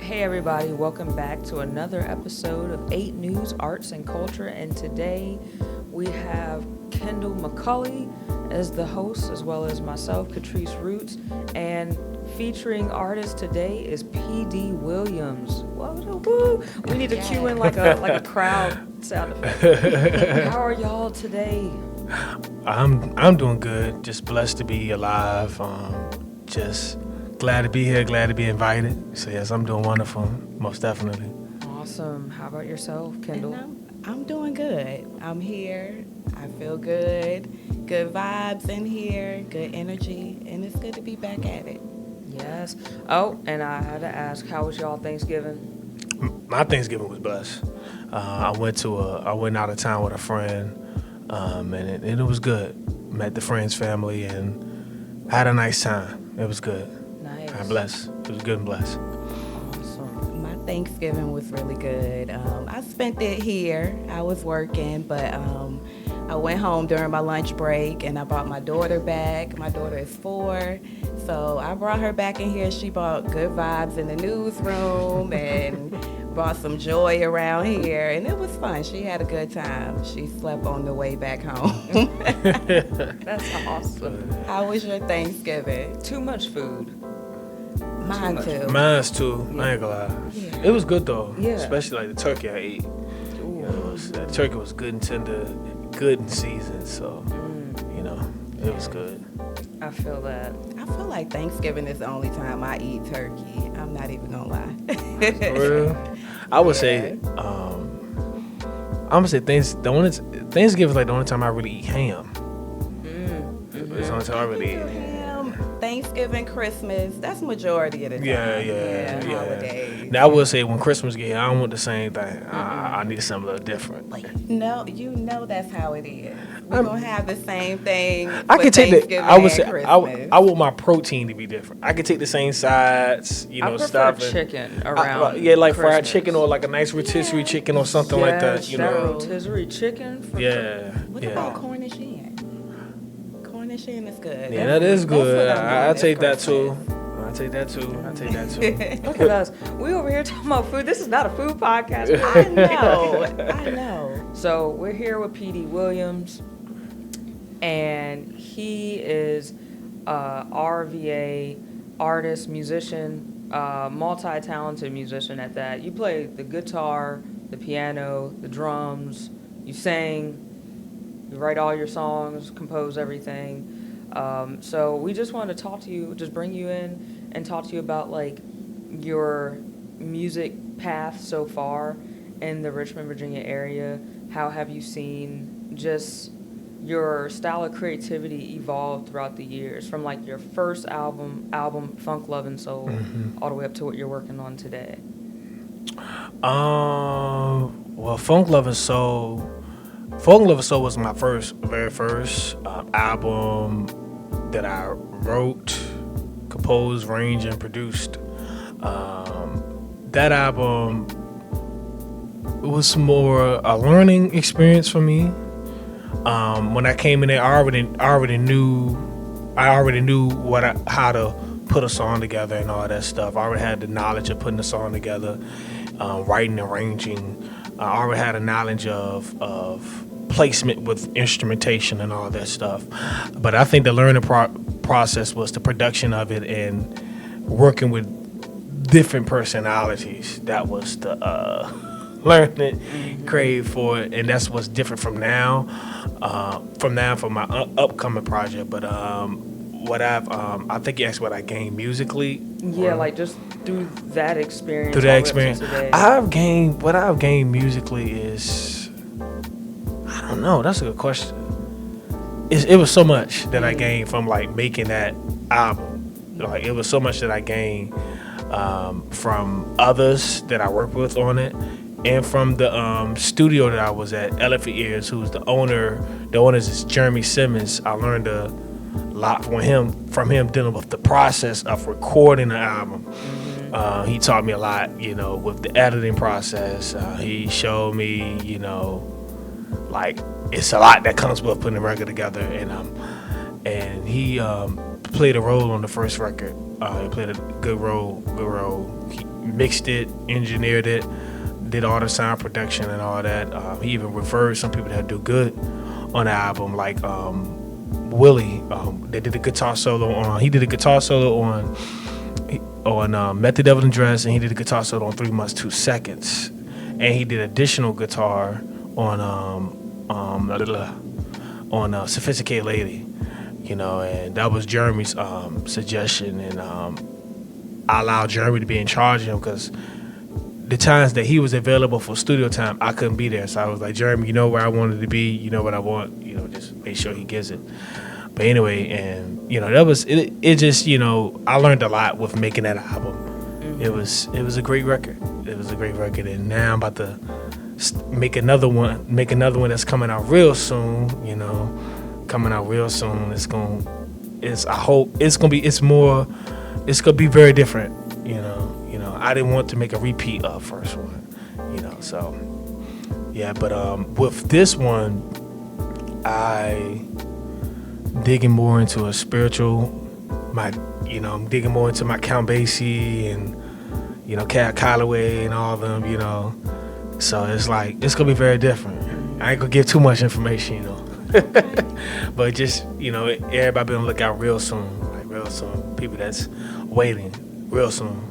Hey everybody, welcome back to another episode of 8 News, Arts and Culture, and today we have Kendal McAuley as the host, as well as myself, Catrice Roots, and featuring artist today is P.D. Williams. Woo! We need to cue in like a crowd sound effect. How are y'all today? I'm doing good. Just blessed to be alive. Just glad to be here. Glad to be invited. So yes, I'm doing wonderful. Most definitely. Awesome. How about yourself, Kendal? I'm doing good. I'm here. I feel good. Good vibes in here. Good energy, and it's good to be back at it. Yes. Oh, and I had to ask, how was y'all Thanksgiving? My Thanksgiving was blessed. I went out of town with a friend, and it was good. Met the friend's family and had a nice time. It was good. Nice. I'm blessed. It was good and blessed. Awesome. My Thanksgiving was really good. I spent it here. I was working, but I went home during my lunch break, and I brought my daughter back. My daughter is 4, so I brought her back in here. She brought good vibes in the newsroom and brought some joy around here, and it was fun. She had a good time. She slept on the way back home. That's awesome. How was your Thanksgiving? Too much food. Mine too. Mine's too. I ain't gonna lie. Yeah. It was good though. Yeah. Especially like the turkey I ate. The turkey was good and tender, good and seasoned. So, it was good. I feel that. I feel like Thanksgiving is the only time I eat turkey. I'm not even gonna lie. For real? I would say, Thanksgiving is like the only time I really eat ham. It's the only time I really eat ham. Thanksgiving, Christmas, that's majority of the time. Yeah. Holidays. Now I would say when Christmas get here, I don't want the same thing. I need something a little different. No, that's how it is. We're gonna have the same thing. I can take Thanksgiving I would and say Christmas. I want my protein to be different. I can take the same sides, I prefer stuff. chicken around Like fried Christmas. chicken or like a nice rotisserie chicken or something like that. That rotisserie chicken. What about Cornish hen? Cornish hen is good. Yeah, that is good. I I take that too. I take that too. Look at us. We over here talking about food. This is not a food podcast. I know. So we're here with P.D. Williams, and he is RVA, artist, musician, multi-talented musician at that. You play the guitar, the piano, the drums, you sing, you write all your songs, compose everything. So we just wanted to talk to you, just bring you in and talk to you about like your music path so far in the Richmond, Virginia area. How have you seen just your style of creativity evolve throughout the years, from like your first album Funk, Love and Soul, all the way up to what you're working on today? Well, Funk, Love and Soul was my very first album that I wrote, composed, arranged, and produced. That album was more a learning experience for me. When I came in there, I already knew how to put a song together and all that stuff. I already had the knowledge of putting a song together, writing, arranging. I already had a knowledge of placement with instrumentation and all that stuff. But I think the learning process was the production of it and working with different personalities. That was the learning crave for it, and that's what's different from my upcoming project. But I think you asked what I gained musically. Yeah, like just through that experience. What I've gained musically is, I don't know. That's a good question. It was so much that I gained from like making that album. Like it was so much that I gained from others that I worked with on it, and from the studio that I was at, Elephant Ears, who's the owner. The owner is Jeremy Simmons. I learned a lot from him dealing with the process of recording an album. He taught me a lot, with the editing process. He showed me, like it's a lot that comes with putting a record together, and he played a role on the first record. He played a good role. mixed it, engineered it, did all the sound production and all that. He even referred some people that do good on the album, like Willie. They did a guitar solo on. He did a guitar solo on Met the Devil in Dress, and he did a guitar solo on 3 Months 2 Seconds, and he did additional guitar on Sophisticated Lady, you know, and that was Jeremy's suggestion, and I allowed Jeremy to be in charge of him because the times that he was available for studio time, I couldn't be there. So I was like, Jeremy, you know where I wanted to be, you know what I want, you know, just make sure he gets it. But anyway, and you know, that was it. It just, you know, I learned a lot with making that album. Mm-hmm. It was a great record. It was a great record, and now I'm about to make another one that's coming out real soon. You know, coming out real soon. I hope it's gonna be very different. You know, I didn't want to make a repeat of first one. You know, so yeah. But with this one, I'm digging more into a spiritual. I'm digging more into my Count Basie and, you know, Cat Calloway and all of them, you know. So it's like, it's going to be very different. I ain't going to give too much information, you know. But just, you know, everybody be on the lookout real soon. Like, real soon. People that's waiting real soon.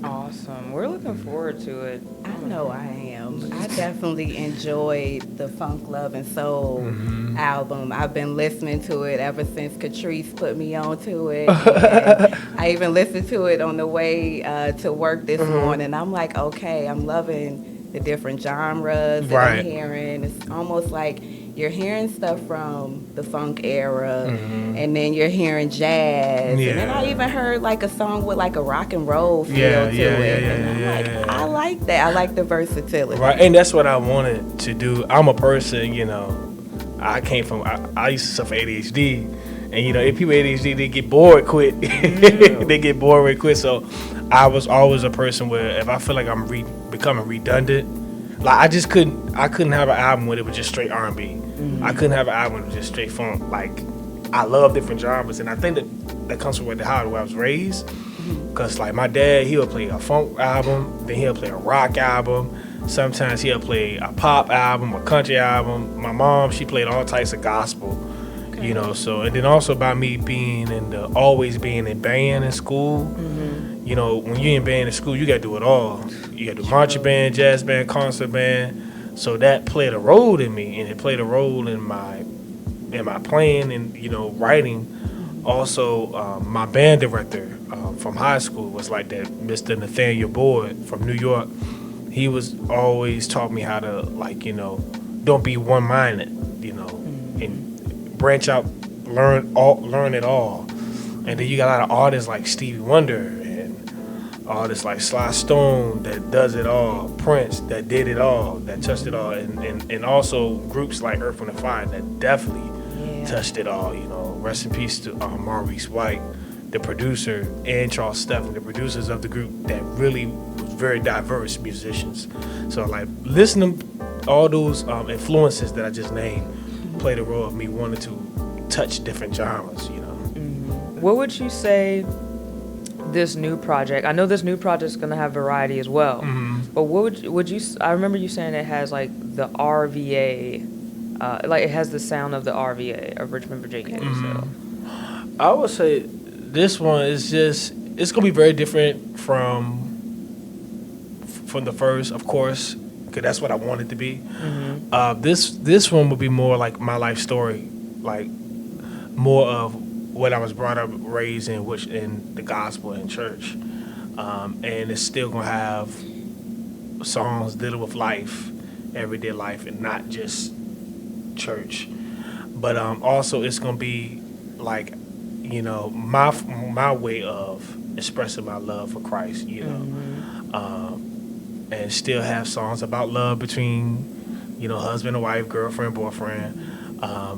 Awesome. We're looking forward to it. I know I am. I definitely enjoyed the Funk, Love, and Soul album. I've been listening to it ever since Catrice put me onto it. I even listened to it on the way to work this morning. I'm like, okay, I'm loving the different genres that I'm hearing. It's almost like you're hearing stuff from the funk era, and then you're hearing jazz, and then I even heard like a song with like a rock and roll feel to it. And I'm like, I like that. I like the versatility. Right, and that's what I wanted to do. I'm a person, you know, I used to suffer ADHD, and you know, if people ADHD, they get bored quick. They get bored real quick. So I was always a person where if I feel like I'm becoming redundant, like I couldn't have an album where it was just straight R&B. I couldn't have an album with just straight funk. Like, I love different genres, and I think that comes from how I was raised. Cause like my dad, he'll play a funk album, then he'll play a rock album. Sometimes he'll play a pop album, a country album. My mom, she played all types of gospel, you know. So, and then also by me always being in band in school. You know, when you're in band in school, you gotta do it all. You gotta do marching band, jazz band, concert band. So that played a role in me, and it played a role in my playing and, you know, writing. Also, my band director from high school was like that, Mr. Nathaniel Boyd from New York. He was always taught me how to, like, you know, don't be one-minded, you know, and branch out, learn it all. And then you got a lot of artists like Stevie Wonder, artists like Sly Stone that does it all, Prince that did it all, that touched it all, and also groups like Earth, Wind & Fire that definitely touched it all, you know. Rest in peace to Maurice White, the producer, and Charles Stephan, the producers of the group that really was very diverse musicians. So like listening to all those influences that I just named played a role of me wanting to touch different genres, you know. What would you say this new project, I know this new project is going to have variety as well, but what would you, I remember you saying it has like the RVA, like it has the sound of the RVA of Richmond, Virginia. So. I would say this one is just, it's going to be very different from the first, of course, because that's what I want it to be. This one would be more like my life story, like more of what I was brought up, raised in, which in the gospel and church, and it's still gonna have songs dealing with life, everyday life, and not just church. But also it's gonna be like, you know, my way of expressing my love for Christ, you know, and still have songs about love between, you know, husband and wife, girlfriend, boyfriend.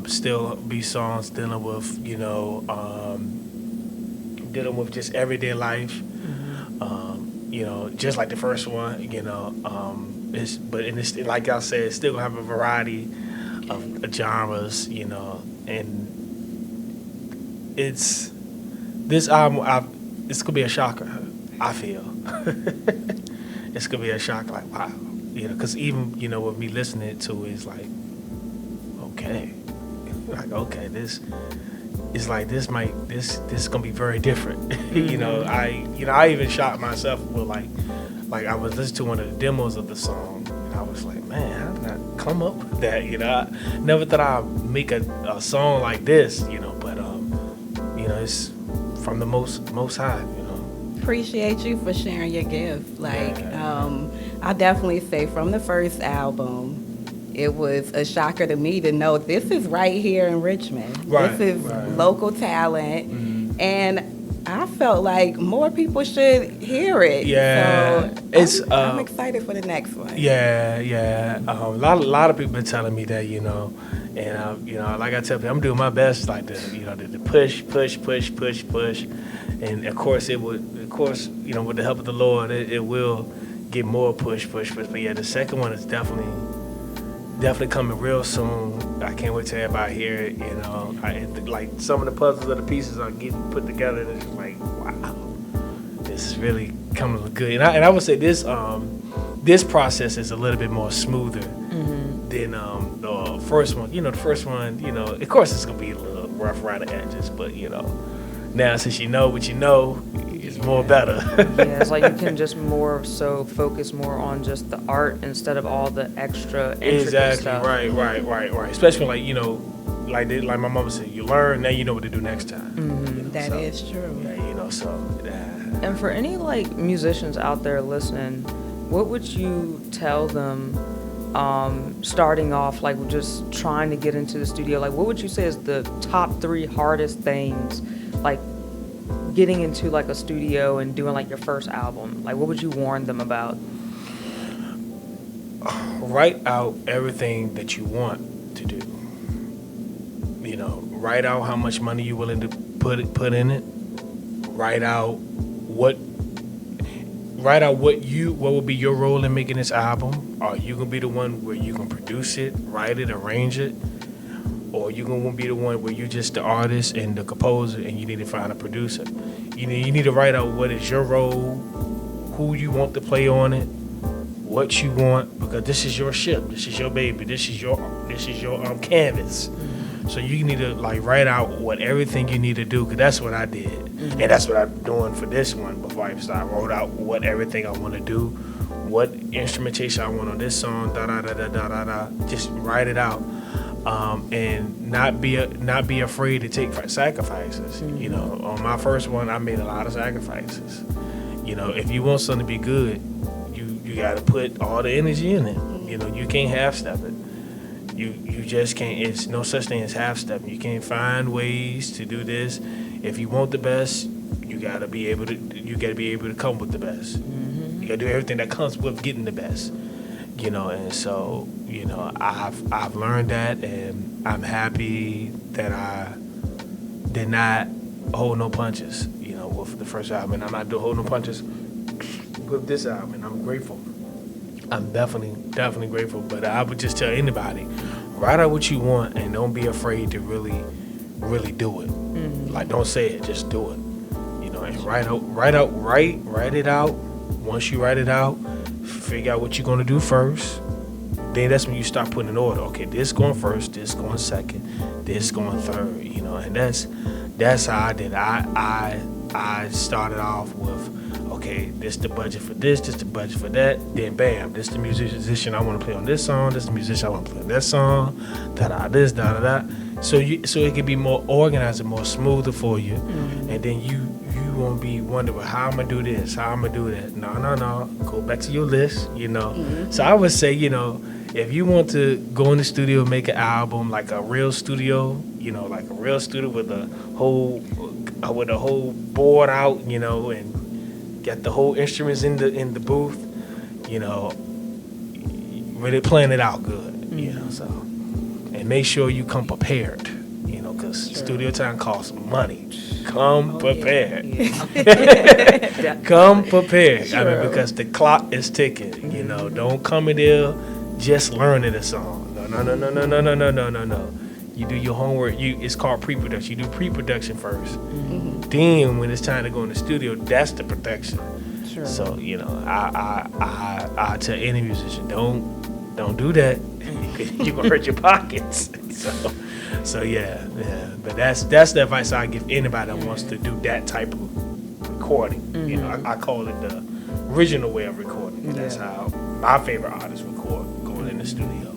Still be songs dealing with, you know, dealing with just everyday life. You know, just like the first one, you know, it's like I said, it's still gonna have a variety of genres, you know, and this album, it's gonna be a shocker. I feel. It's going to be a shock, like, wow. Because even, with me listening to it, it's like, okay. Like, okay, this is like, this is going to be very different. I even shocked myself with, like I was listening to one of the demos of the song, and I was like, man, how did I come up with that? I never thought I'd make a song like this, but, it's from the most high, Appreciate you for sharing your gift. I definitely say from the first album, it was a shocker to me to know this is right here in Richmond. Right, this is right. local talent, and I felt like more people should hear it. Yeah, so I'm excited for the next one. Yeah. A lot of people been telling me that, and like I tell people, I'm doing my best, like to push, and of course with the help of the Lord, it will get more push. But yeah, the second one is definitely coming real soon. I can't wait till everybody hear it. Like some of the puzzles of the pieces are getting put together, and it's just like, wow, this is really coming good. And I would say this process is a little bit more smoother than the first one. The first one, of course it's gonna be a little rough around the edges, but now since you know what you know, it's more better. Yeah, it's like you can just more so focus more on just the art instead of all the extra intricate stuff. Right. Especially like my mama said, you learn, now you know what to do next time. That is true. Yeah, And for any musicians out there listening, what would you tell them starting off, just trying to get into the studio? What would you say is the top 3 hardest things, getting into a studio and doing your first album? What would you warn them about? Write out everything that you want to do. Write out how much money you're willing to put in it. Write out what will be your role in making this album. Are you gonna be the one where you can produce it, write it, arrange it? Or you gonna be the one where you're just the artist and the composer, and you need to find a producer. You need to write out what is your role, who you want to play on it, what you want, because this is your ship, this is your baby, this is your canvas. So you need to write out everything you need to do, because that's what I did, and that's what I'm doing for this one. Before I even start, I wrote out everything I want to do, what instrumentation I want on this song, just write it out. And not be afraid to take sacrifices. On my first one, I made a lot of sacrifices. If you want something to be good, you got to put all the energy in it. You can't half-step it. You just can't. It's no such thing as half-stepping. You can't find ways to do this. If you want the best, you got to be able to come with the best. You got to do everything that comes with getting the best. And so, I've learned that, and I'm happy that I did not hold no punches, with the first album, and I'm not holding no punches with this album, and I'm grateful. I'm definitely grateful, but I would just tell anybody, write out what you want, and don't be afraid to really, really do it. Don't say it, just do it, and write it out. Once you write it out, figure out what you're going to do first. Then that's when you start putting in order. Okay, this going first, this going second, this going third, and that's how I did it. I started off with, okay, this the budget for this the budget for that, then bam, this the musician I want to play on this song, this the musician I want to play on that song, da-da. So it can be more organized and more smoother for you, and then you won't be wondering, how I'm gonna do this, how I'm gonna do that. No. Go back to your list, So I would say, if you want to go in the studio and make an album, like a real studio, like a real studio with a whole board out, and got the whole instruments in the booth, really plan it out good, so, and make sure you come prepared, because studio time costs money. Come prepared. Yeah. Come prepared. True. I mean, because the clock is ticking. Don't come in there just learning a song. No. You do your homework. It's called pre-production. You do pre-production first. Then when it's time to go in the studio, that's the production. True. So I tell any musician, don't do that. You're gonna hurt your pockets. So yeah. But that's the advice I give anybody that wants to do that type of recording. I call it the original way of recording. And that's how my favorite artists record, going in the studio.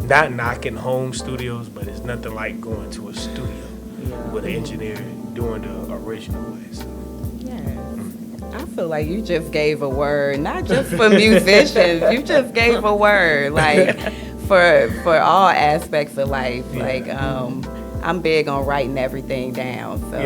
Not knocking home studios, but it's nothing like going to a studio with an engineer doing the original way. So. I feel like you just gave a word, not just for musicians. You just gave a word, like for all aspects of life. Yeah. Like I'm big on writing everything down. So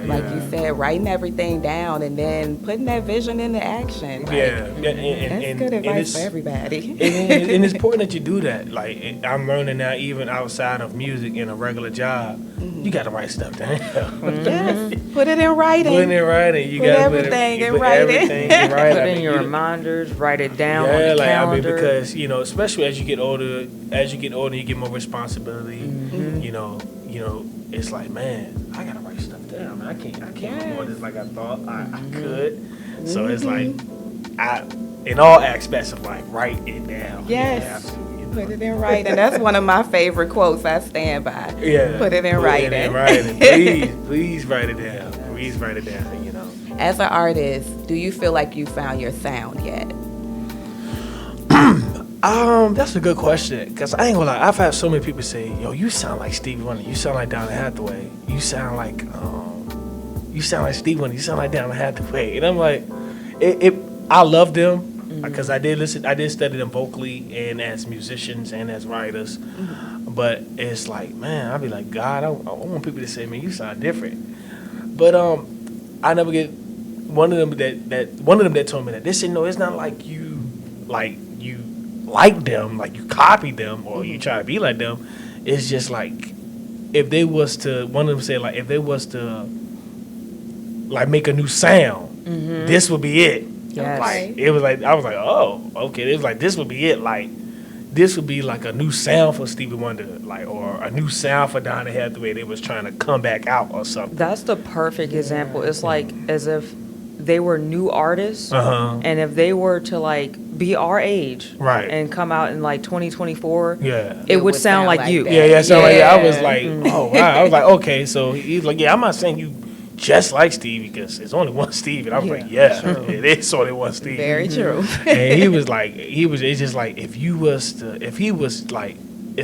like you said, writing everything down and then putting that vision into action. Like, that's good advice for everybody. and it's important that you do that. Like I'm learning now, even outside of music in a regular job, you got to write stuff down. Yes, put it in writing. Put it in writing. You put got everything in put writing. everything in writing. Put in your reminders, write it down on the calendar. Because especially as you get older, you get more responsibility. It's like, man, I gotta write stuff down. I can't record this like I thought I could. So it's like, in all aspects of life, write it down. Yes. Put it in writing. That's one of my favorite quotes I stand by. Yeah. Put it in writing. Put it in writing. Please write it down. Please write it down. As an artist, do you feel like you found your sound yet? That's a good question. Cause I ain't gonna lie, I've had so many people say, "Yo, you sound like Stevie Wonder. You sound like Donna Hathaway. You sound like Stevie Wonder. You sound like Donna Hathaway." And I'm like, I love them because I did study them vocally and as musicians and as writers. But it's like, man, I'd be like, God, I want people to say, man, you sound different. But I never get one of them that told me that. They said, no, it's not like you like them, like you copied them or you try to be like them. It's just like if they was to, one of them said, like if they was to like make a new sound, this would be it. Yes. Like it was like I was like, oh, okay. It was like this would be it. Like this would be like a new sound for Stevie Wonder, like or a new sound for Donna Hathaway. They was trying to come back out or something. That's the perfect example. It's like as if they were new artists, Uh-huh. and if they were to like be our age, Right. and come out in like 2024, Yeah. it would sound like you. that. Yeah. So like, I was Yeah. like, oh wow. I was like, okay. So he's like, yeah, I'm not saying you just like Stevie because it's only one Stevie. And I was like, yeah, it is only one Stevie. Very true. And he was like, it's just like if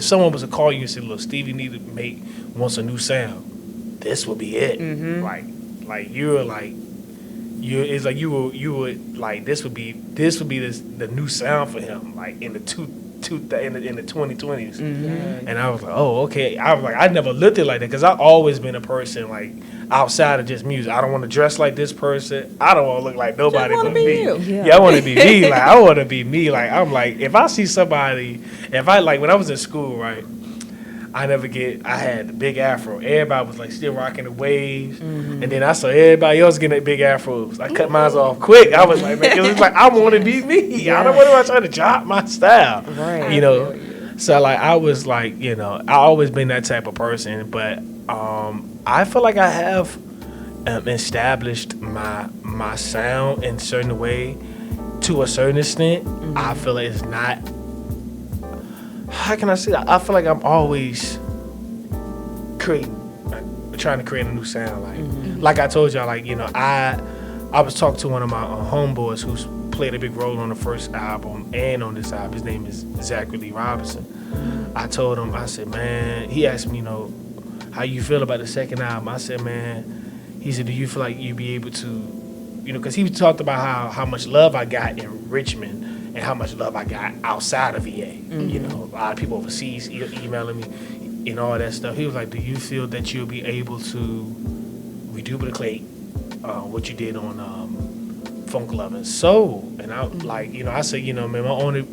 someone was to call you and say, look, Stevie wants a new sound, this would be it. Like you were like this would be the new sound for him, like in the 2020s. And I was like, oh, okay. I was like, I never looked at it like that because I've always been a person like outside of just music. I don't want to dress like this person. I don't want to look like nobody but me. Yeah, I want to be me. Like I want to be me. Like I'm like, if I see somebody, when I was in school, right, I had the big afro. Everybody was like still rocking the waves. And then I saw everybody else getting big afros. I cut mine off quick. I was like, man, 'cause it's like, I want to be me. Yeah. I don't want to try to drop my style. Right. So like, I was like, I always been that type of person. But I feel like I have established my sound in a certain way to a certain extent. I feel like it's not, how can I say that? I feel like I'm always trying to create a new sound. Like I told y'all, like, I was talking to one of my homeboys who's played a big role on the first album and on this album. His name is Zachary Robinson. I told him, I said, man, he asked me, how you feel about the second album? I said, man, he said, do you feel like you'd be able to, because he talked about how much love I got in Richmond and how much love I got outside of VA. A lot of people overseas emailing me and all that stuff. He was like, do you feel that you'll be able to reduplicate what you did on Funk Love and Soul? And I like, I said, man, my only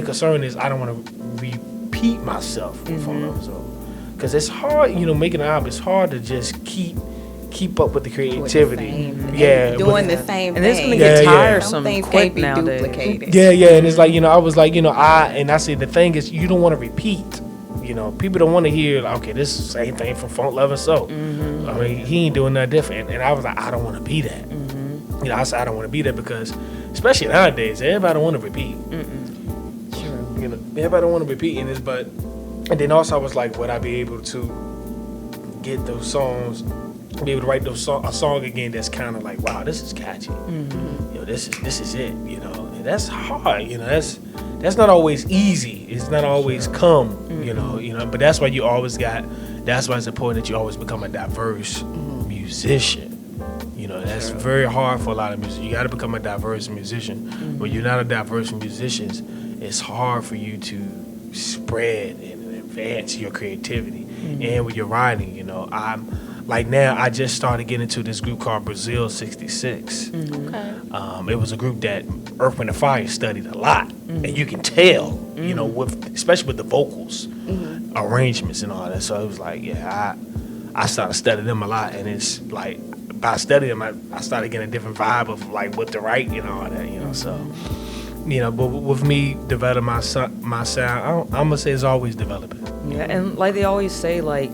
concern is I don't want to repeat myself with Funk Love and Soul. Because it's hard, making an album, it's hard to just keep up with the creativity. Doing the same thing. And it's going to get tiresome Some things quick can't be nowadays. duplicated. And it's like, I was like, I said the thing is you don't want to repeat. You know, people don't want to hear, like, okay, this is the same thing from Funk Love and Soul. Mm-hmm. I mean, he ain't doing nothing different. And I was like, I don't want to be that. Mm-hmm. You know, I said I don't want to be that because, especially nowadays, everybody want to repeat. True. You know, everybody want to repeat in this, but, and then also I was like, would I be able to get those songs, be able to write a song again that's kind of like, wow, this is catchy. Mm-hmm. You know, this is it. You know, and that's hard. You know, that's not always easy. It's not always come. Mm-hmm. You know, but that's why you always got. That's why it's important that you always become a diverse musician. You know, that's very hard for a lot of music. You got to become a diverse musician. Mm-hmm. When you're not a diverse musician, it's hard for you to spread and advance your creativity. Mm-hmm. And with your writing, you know, like now I just started getting into this group called Brazil 66. Mm-hmm. Okay. It was a group that Earth, Wind & Fire studied a lot. Mm-hmm. And you can tell, you know, especially with the vocals, arrangements and all that. So it was like, yeah, I started studying them a lot. And it's like, by studying them, I started getting a different vibe of like what to write and all that, you know. So, you know, but with me developing my sound, I'm going to say it's always developing. Yeah, and like they always say, like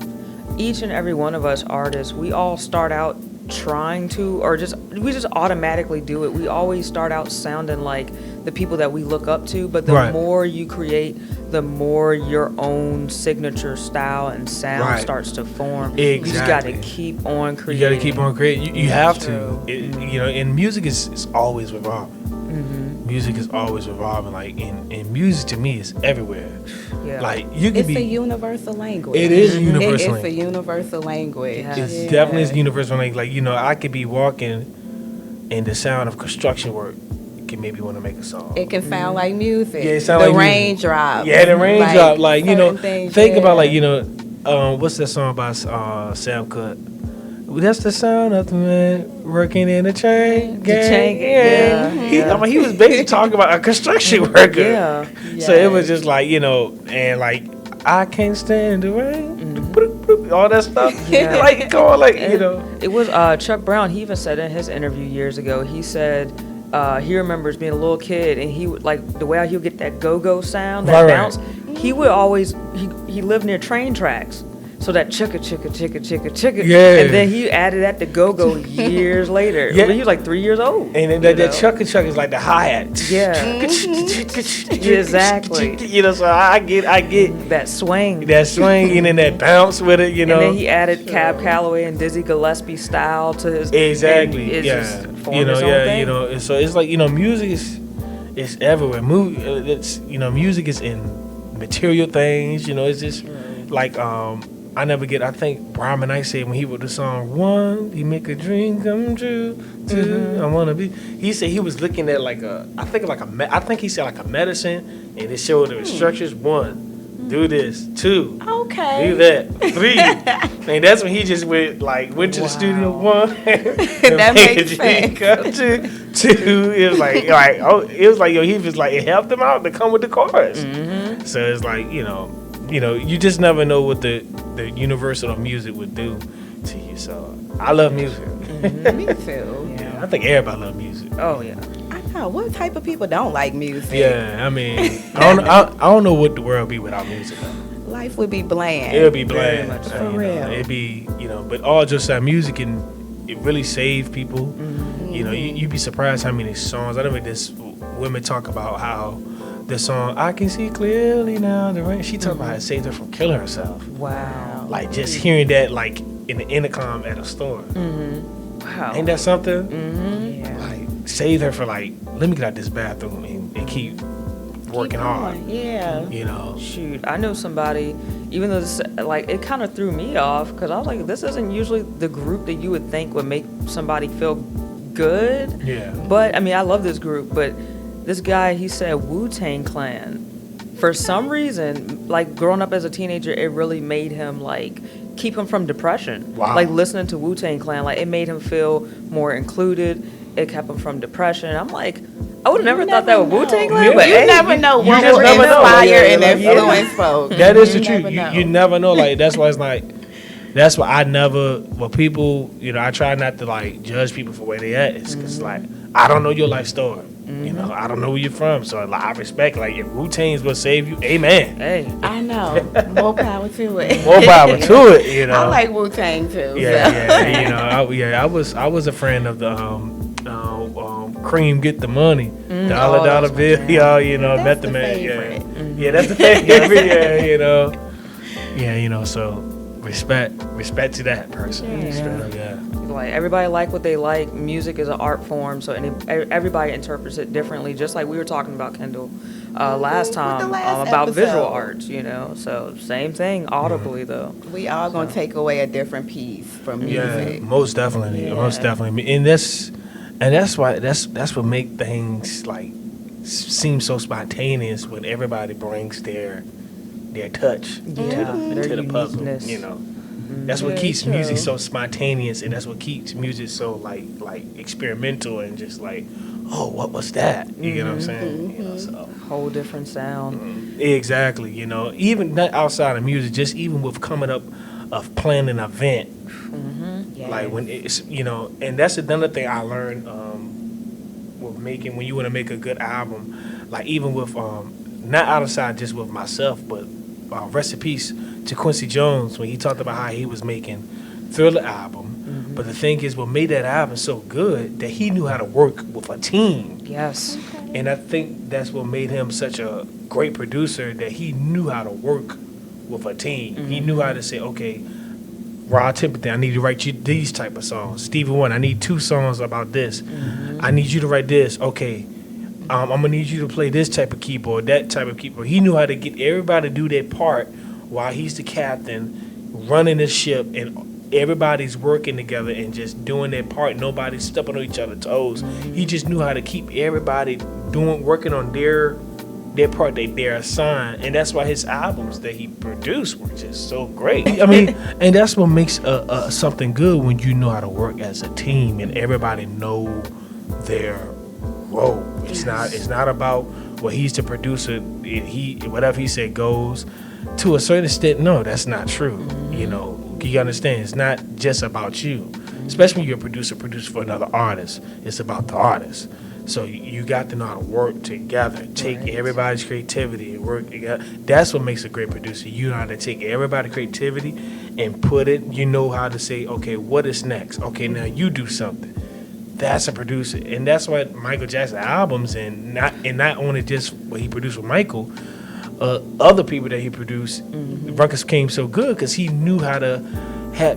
each and every one of us artists, we all start out trying to, or we just automatically do it. We always start out sounding like the people that we look up to, but the Right. more you create, the more your own signature style and sound Right. starts to form. You just got to Exactly. keep on You creating. got to keep on creating. You have True. to. You know, and music is always revolving. Mm-hmm. Music is always revolving. Like, and music to me is everywhere. Yeah. Like, you could It's be. a universal language. It is a It universal is a language. universal language. Yes. It's Yeah. definitely is universal language. Like, you know, I could be walking, and the sound of construction work can make me want to make a song. It can sound like music. Yeah, it sound the like music. raindrop. Yeah, the raindrop. Like, you know, certain things, think about yeah. like, you know, what's that song by Sam Cooke? That's the sound of the man working in the train. chain gang, yeah. I mean, he was basically talking about a construction worker. Yeah. So it was just like, you know, and like, I can't stand the rain. All that stuff. Yeah. Like, go on, like, you know. It was Chuck Brown. He even said in his interview years ago, he said he remembers being a little kid and he would like the way he would get that go-go sound, that Right, bounce. He would always, he lived near train tracks. So that chicka, chicka, chicka, chicka, chicka. Yeah. And then he added that to go-go years later. Yeah. When he was like 3 years old. And then that chuck is like the hi-hat. Yeah. Exactly. You know, so I get That swing. that swing and then that bounce with it, you know. And then he added Cab Calloway and Dizzy Gillespie style to his. Exactly. and it's Yeah. just formed You know, its own yeah, thing. you know. And so it's like, you know, music is everywhere. It's, you know, music is in material things, you know, it's just like I think Brian McKnight said when he wrote the song, one, you make a dream come true, two, I wanna be. He said he was looking at like I think he said like a medicine, and it showed the instructions. One, do this. Two, Okay. do that. Three, and that's when he just went to the studio. One, That makes sense. come true. Two, it was like yo, he was like, it helped him out to come with the chorus. Mm-hmm. So it's like, you know, you just never know what the universal of music would do to you. So I love music. Me too. Yeah, I think everybody loves music. Oh, yeah. I know. What type of people don't like music? Yeah, I mean, I don't know what the world be without music. Life would be bland. It'll be bland. much so. For real. It'd be, but all just music it really save people. You know, you'd be surprised how many songs. I know this women talk about how the song "I Can See Clearly Now." The rain. She talked about how it saved her from killing herself. Wow. Like just hearing that, like in the intercom at a store. Wow. Ain't that something? Mm-hmm. Yeah. Like saved her for like, let me get out this bathroom and keep working hard. Yeah. You know. Shoot, I know somebody, even though this, like, it kind of threw me off because I was like, this isn't usually the group that you would think would make somebody feel good. Yeah. But, I mean, I love this group, but this guy, he said Wu-Tang Clan. For some reason, like, growing up as a teenager, it really made him, like, keep him from depression. Wow. Like, listening to Wu-Tang Clan, like, it made him feel more included. It kept him from depression. I'm like, I would have never thought that with Wu-Tang Clan, Yeah. but You hey, never know what just will never know. inspire Yeah, and like, influence folks. That is the You truth. never know. You never know. Like that's why it's like, that's why I never. Well, people, I try not to like judge people for where they at. It's 'cause like I don't know your life story. You know, I don't know where you're from. So like, I respect, like, if Wu-Tang's will save you, amen. Hey, I know. More power to it. More power to it, you know. I like Wu-Tang too. Yeah, you know, I was a friend of the Cream Get the Money, dollar bill, y'all, you know, That's Method the Man, favorite. yeah, that's the favorite, yeah, you know, so respect to that person, Yeah. straight up, yeah. like everybody like what they like. Music is an art form, so everybody interprets it differently. Just like we were talking about Kendal last time about visual arts, you know. So same thing audibly though. We all gonna take away a different piece from music. Yeah, most definitely, and that's why that's what make things like seem so spontaneous when everybody brings their touch to the puzzle, uniqueness. you know. That's what keeps music so spontaneous, and that's what keeps music so like experimental and just like, oh, what was that? You get what I'm saying? You know, so Whole different sound. exactly, you know, even not outside of music, just even with coming up of planning an event, Yes. like when it's, you know, and that's another thing I learned with making, when you want to make a good album, like even with not outside just with myself, but rest in peace to Quincy Jones when he talked about how he was making Thriller album. But the thing is, what made that album so good that he knew how to work with a team. Yes. And I think that's what made him such a great producer, that he knew how to work with a team. He knew how to say, okay, Rod Timothy, I need to write you these type of songs. Stevie Wonder, I need 2 songs about this. I need you to write this. Okay, I'm going to need you to play this type of keyboard, that type of keyboard. He knew how to get everybody to do their part while he's the captain, running the ship, and everybody's working together and just doing their part. Nobody's stepping on each other's toes. He just knew how to keep everybody working on their part they're assigned, and that's why his albums that he produced were just so great. I mean, and that's what makes something good, when you know how to work as a team and everybody know their role. It's not about, well, he's the producer, he whatever he said goes. To a certain extent, no, that's not true. You know, you understand? It's not just about you, especially when you're a producer for another artist. It's about the artist. So you got to know how to work together, take everybody's creativity and work together. That's what makes a great producer. You know how to take everybody's creativity and put it. You know how to say, okay, what is next? Okay, now you do something. That's a producer, and that's why Michael Jackson albums, and not only just what he produced with Michael, other people that he produced, the records came so good because he knew how to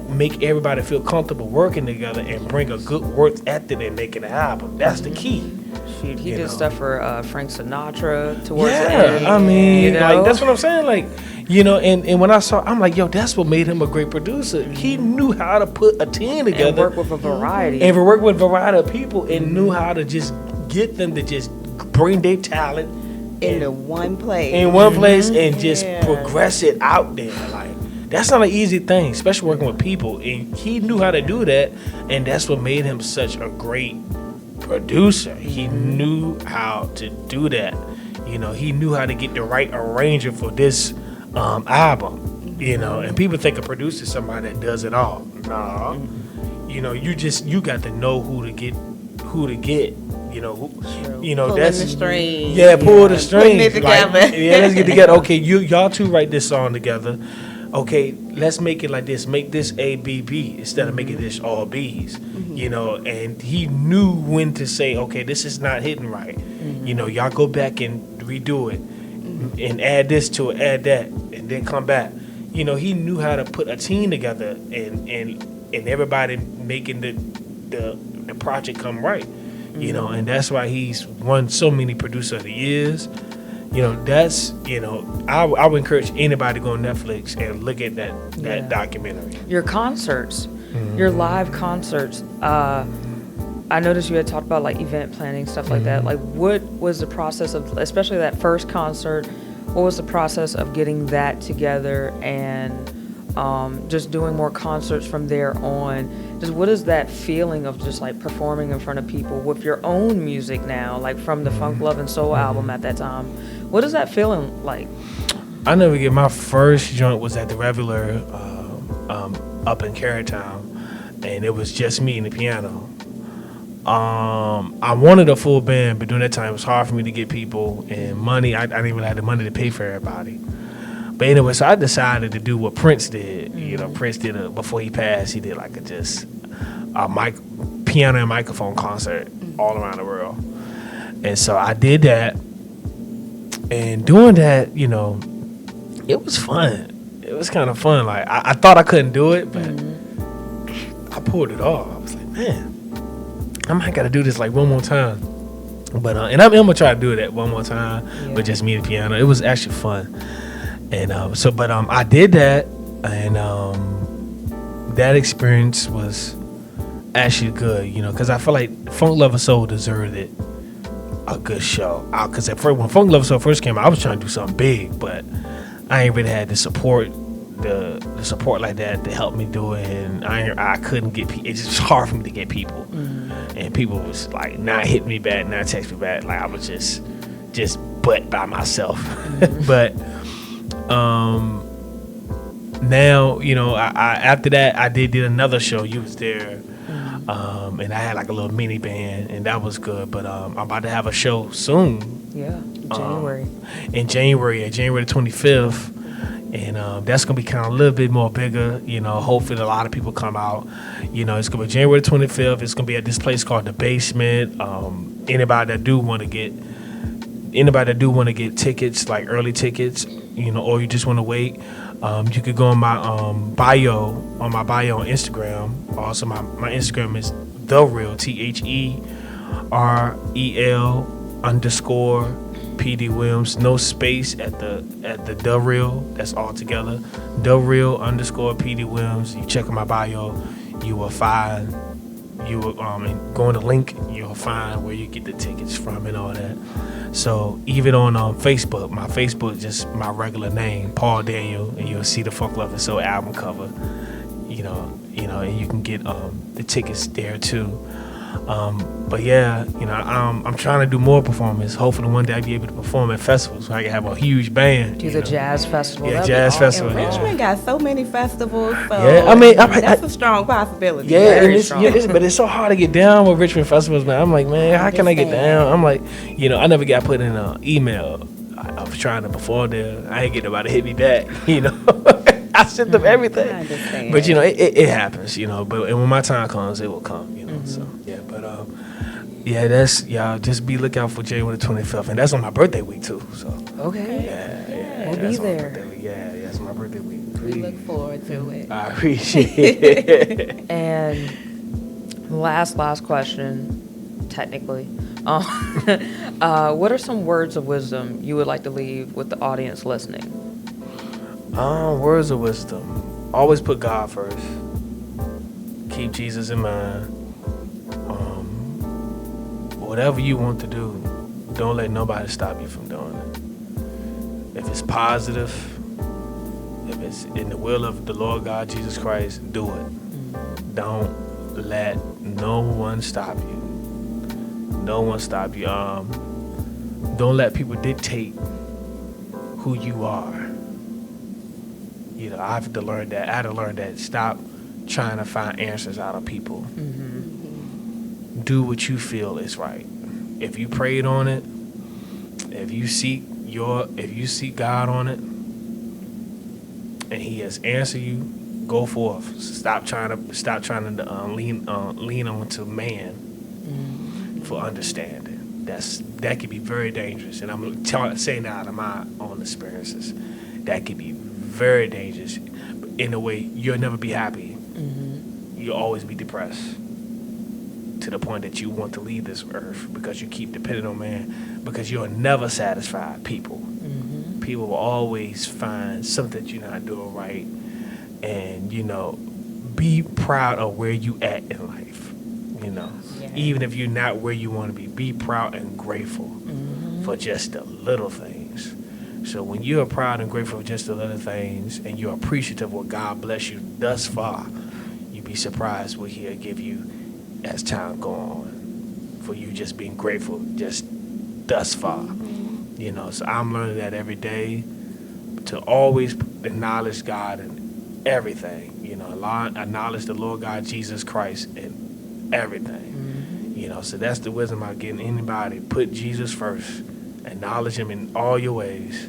make everybody feel comfortable working together and bring a good work ethic and making an album. That's the key. Shoot, he did stuff for Frank Sinatra towards the end. I mean, you know? like, that's what I'm saying. Like, you know, and when I saw, I'm like, yo, that's what made him a great producer. He knew how to put a team together and work with a variety. And work with a variety of people, and knew how to just get them to just bring their talent into one place. And just progress it out there. Like, that's not an easy thing, especially working with people. And he knew how to do that, and that's what made him such a great producer. He knew how to do that. You know, he knew how to get the right arranger for this album. You know, and people think a producer is somebody that does it all. Nah. You know, you got to know who to get. You know, Pulling that's the strings. Yeah, pull the strings. Putting it together. Like, let's get together. Okay, y'all two write this song together. Okay, let's make it like this. Make this A, B, B instead of making this all B's. You know, and he knew when to say, okay, this is not hitting right. You know, y'all go back and redo it and add this to it, add that, and then come back. You know, he knew how to put a team together and everybody making the project come right. You know, and that's why he's won so many Producer of the Years. You know, that's, you know, I would encourage anybody to go on Netflix and look at that documentary. Your concerts, your live concerts. I noticed you had talked about like event planning, stuff like that. Like, what was the process of, especially that first concert, what was the process of getting that together and just doing more concerts from there on? Just what is that feeling of just like performing in front of people with your own music now, like from the Funk Love and Soul album at that time? What is that feeling like? I never get, my first joint was at the Regular up in Carrolltown, and it was just me and the piano. I wanted a full band, but during that time it was hard for me to get people and money. I didn't even have the money to pay for everybody. But anyway, so I decided to do what Prince did. You know, Prince did before he passed, he did like a piano and microphone concert all around the world. And so I did that. And doing that, you know, it was fun. It was kind of fun. Like I thought I couldn't do it, but I pulled it off. I was like, man, I might got to do this like one more time. But and I'm gonna try to do that one more time with just me and the piano. It was actually fun. And I did that, and that experience was actually good, you know, because I feel like Funk Lover Soul deserved it. A good show. Because at first, when Funk Lover Soul first came out, I was trying to do something big, but I ain't really had the support, the support like that to help me do it, and I couldn't get people. It's just hard for me to get people, and people was like not hitting me back, not texting me back. Like I was just butt by myself, but. Now, you know, I after that I did another show. You was there, and I had like a little mini band, and that was good. But I'm about to have a show soon. Yeah, January. In January, January the 25th, and that's gonna be kind of a little bit more bigger. You know, hopefully a lot of people come out. You know, it's gonna be January the 25th. It's gonna be at this place called The Basement. Anybody that do want to get tickets, like early tickets, you know, or you just want to wait, you could go on my bio on Instagram. Also, my Instagram is TheReal, TheReal_PD Williams, no space at the TheReal. That's all together. TheReal_PD Williams. You check on my bio, you will find. You will go on the link. You'll find where you get the tickets from and all that. So even on Facebook, my Facebook is just my regular name, Paul Daniel, and you'll see the Funk Lover Soul album cover. You know, and you can get the tickets there too. But yeah, you know, I'm trying to do more performances. Hopefully one day I'll be able to perform at festivals so I can have a huge band. Do the jazz festival. Yeah, jazz festival. And Richmond got so many festivals. So yeah, I mean, that's a strong possibility. Yeah, but it's so hard to get down with Richmond festivals, man. I'm like, man, how can I get down? I'm like, you know, I never got put in an email. I was trying to perform there. I ain't get nobody to hit me back, you know. I sent them everything. I understand. But, you know, it happens, you know. But and when my time comes, it will come, you know. So, yeah, but, y'all just be lookout for January the 25th. And that's on my birthday week, too. So, Okay. yeah. We'll be that's there. My birthday week. Yeah, that's my birthday week. We look forward to it. I appreciate it. And last question, technically. What are some words of wisdom you would like to leave with the audience listening? Words of wisdom. Always put God first. Keep Jesus in mind. Whatever you want to do, don't let nobody stop you from doing it. If it's positive, if it's in the will of the Lord God Jesus Christ, do it. Don't let no one stop you. No one stop you. Don't let people dictate who you are. You know, I had to learn that. Stop trying to find answers out of people. Do what you feel is right. If you prayed on it, if you seek God on it, and He has answered you, go forth. Stop trying to lean on to man for understanding. That could be very dangerous. And I'm saying that out of my own experiences. That could be very dangerous. In a way, you'll never be happy. You'll always be depressed to the point that you want to leave this earth because you keep depending on man, because you're never satisfied. People will always find something that you're not doing right, and you know, be proud of where you at in life. You know, even if you're not where you want to be proud and grateful for just the little things. So when you're proud and grateful for just the little things, and you're appreciative of what God bless you thus far, you'd be surprised what He'll give you as time go on, for you just being grateful just thus far. You know, so I'm learning that every day, to always acknowledge God in everything. You know, acknowledge the Lord God Jesus Christ in everything. So that's the wisdom I'm getting anybody. Put Jesus first. Acknowledge him in all your ways.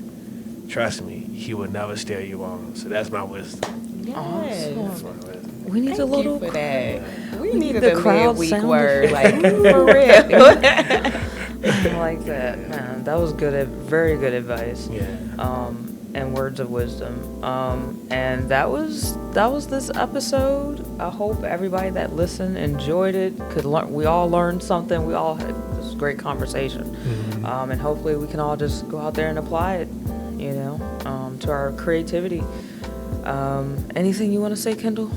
Trust me, he will never steer you wrong. So that's my wisdom. Yes. That's my wisdom. We need Thank a little you for that. We needed the a crowd midweek sound word, effect. like for real. I like that, man. That was good, very good advice. Yeah. And words of wisdom. And that was this episode. I hope everybody that listened enjoyed it. Could learn. We all learned something. We all had this great conversation. Mm-hmm. And hopefully we can all just go out there and apply it. To our creativity. Anything you want to say, Kendall?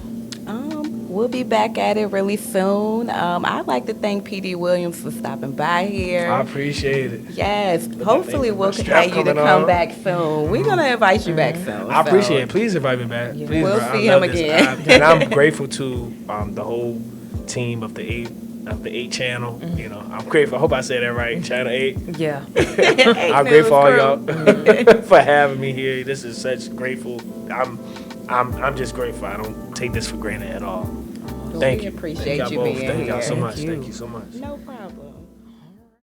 We'll be back at it really soon. I'd like to thank PD Williams for stopping by here. I appreciate it. Yes, hopefully we'll Strap get you to coming come on. back soon. We're gonna invite you back soon. I appreciate it. Please invite me back. Yeah. Please, We'll bro. I see love him this. again. And I'm grateful to the whole team of the 8 channel. I'm grateful. I hope I said that right. Channel 8. Yeah. I'm grateful for all y'all for having me here. This is such grateful. I'm just grateful. I don't take this for granted at all. Thank We you. appreciate Thank you y'all both. being Thank y'all so here. much. Thank you. Thank you so much. No problem.